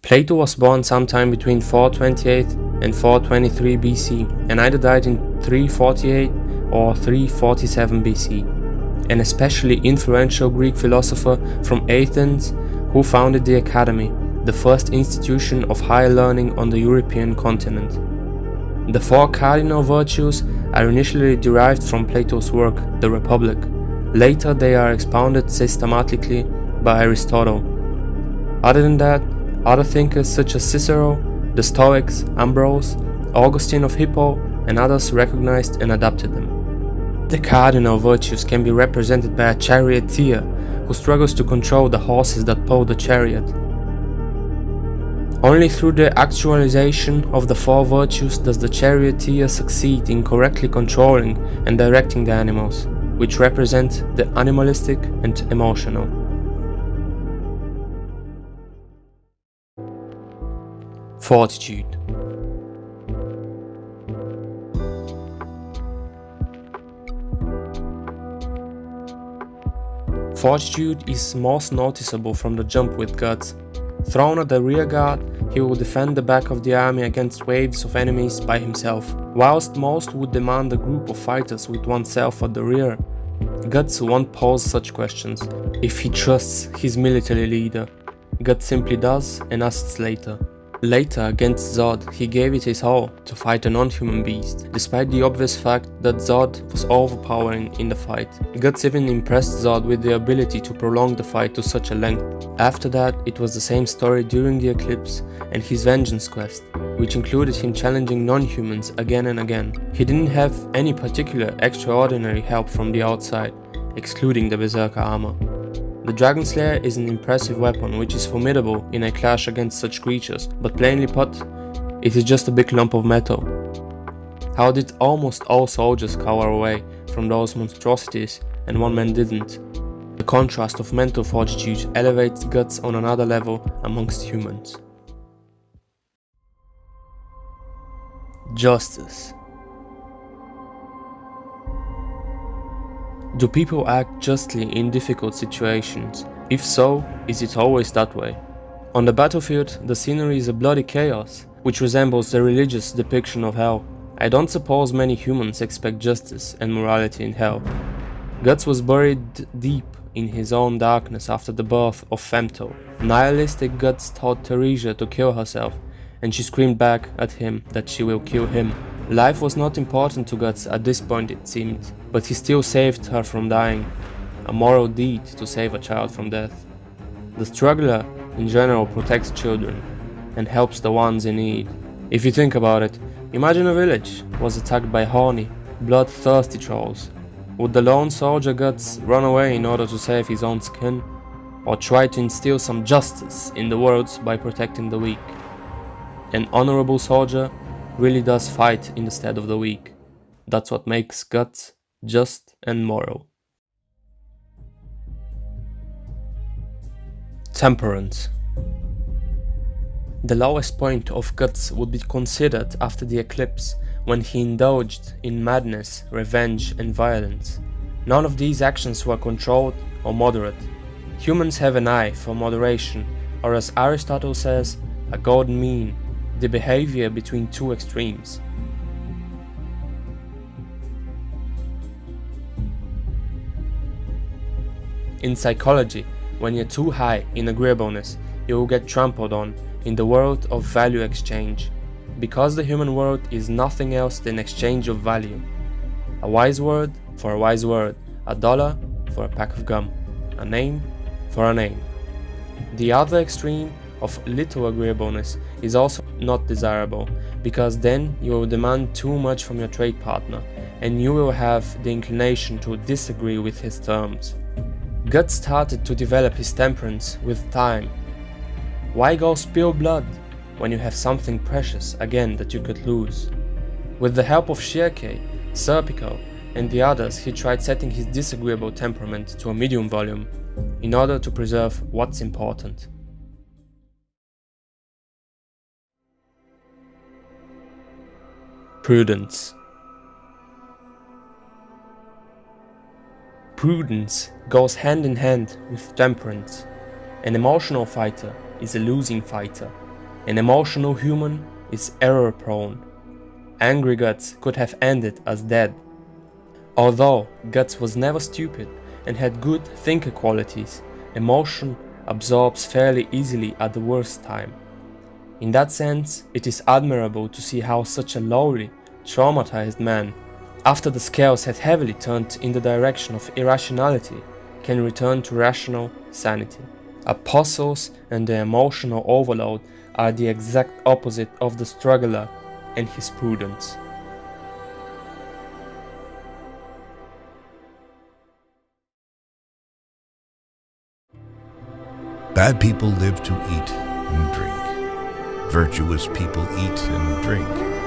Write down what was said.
Plato was born sometime between 428 and 423 BC and either died in 348 or 347 BC, an especially influential Greek philosopher from Athens who founded the Academy, the first institution of higher learning on the European continent. The four cardinal virtues are initially derived from Plato's work, The Republic. Later they are expounded systematically by Aristotle. Other than that, other thinkers such as Cicero, the Stoics, Ambrose, Augustine of Hippo, and others recognized and adapted them. The cardinal virtues can be represented by a charioteer who struggles to control the horses that pull the chariot. Only through the actualization of the four virtues does the charioteer succeed in correctly controlling and directing the animals, which represent the animalistic and emotional. Fortitude. Fortitude is most noticeable from the jump with guts. Thrown at the rear guard, he will defend the back of the army against waves of enemies by himself, whilst most would demand a group of fighters with oneself at the rear. Guts won't pose such questions if he trusts his military leader. Guts simply does and asks later. Later, against Zod, he gave it his all to fight a non-human beast, despite the obvious fact that Zod was overpowering in the fight. Guts even impressed Zod with the ability to prolong the fight to such a length. After that, it was the same story during the eclipse and his vengeance quest, which included him challenging non-humans again and again. He didn't have any particular extraordinary help from the outside, excluding the Berserker armor. The Dragon Slayer is an impressive weapon which is formidable in a clash against such creatures, but plainly put, it is just a big lump of metal. How did almost all soldiers cower away from those monstrosities and one man didn't? The contrast of mental fortitude elevates Guts on another level amongst humans. Justice. Do people act justly in difficult situations? If so, is it always that way? On the battlefield, the scenery is a bloody chaos, which resembles the religious depiction of hell. I don't suppose many humans expect justice and morality in hell. Guts was buried deep in his own darkness after the birth of Femto. Nihilistic Guts taught Theresia to kill herself, and she screamed back at him that she will kill him. Life was not important to Guts at this point, it seemed, but he still saved her from dying, a moral deed to save a child from death. The struggler in general protects children and helps the ones in need. If you think about it, imagine a village was attacked by horny, bloodthirsty trolls. Would the lone soldier Guts run away in order to save his own skin, or try to instill some justice in the world by protecting the weak? An honorable soldier really does fight in the stead of the weak. That's what makes Guts just and moral. Temperance. The lowest point of Guts would be considered after the eclipse, when he indulged in madness, revenge and violence. None of these actions were controlled or moderate. Humans have an eye for moderation, or as Aristotle says, a golden mean, the behavior between two extremes. In psychology, when you're too high in agreeableness, you will get trampled on in the world of value exchange, because the human world is nothing else than exchange of value. A wise word for a wise word, a dollar for a pack of gum, a name for a name. The other extreme of little agreeableness is also not desirable, because then you will demand too much from your trade partner, and you will have the inclination to disagree with his terms. Guts started to develop his temperance with time. Why go spill blood when you have something precious again that you could lose? With the help of Shirke, Serpico, and the others, he tried setting his disagreeable temperament to a medium volume in order to preserve what's important. Prudence. Prudence goes hand in hand with temperance. An emotional fighter is a losing fighter. An emotional human is error-prone. Angry Guts could have ended as dead. Although Guts was never stupid and had good thinker qualities, emotion absorbs fairly easily at the worst time. In that sense, it is admirable to see how such a lowly, traumatized man, after the scales had heavily turned in the direction of irrationality, can return to rational sanity. Apostles and the emotional overload are the exact opposite of the struggler and his prudence. Bad people live to eat and drink. Virtuous people eat and drink.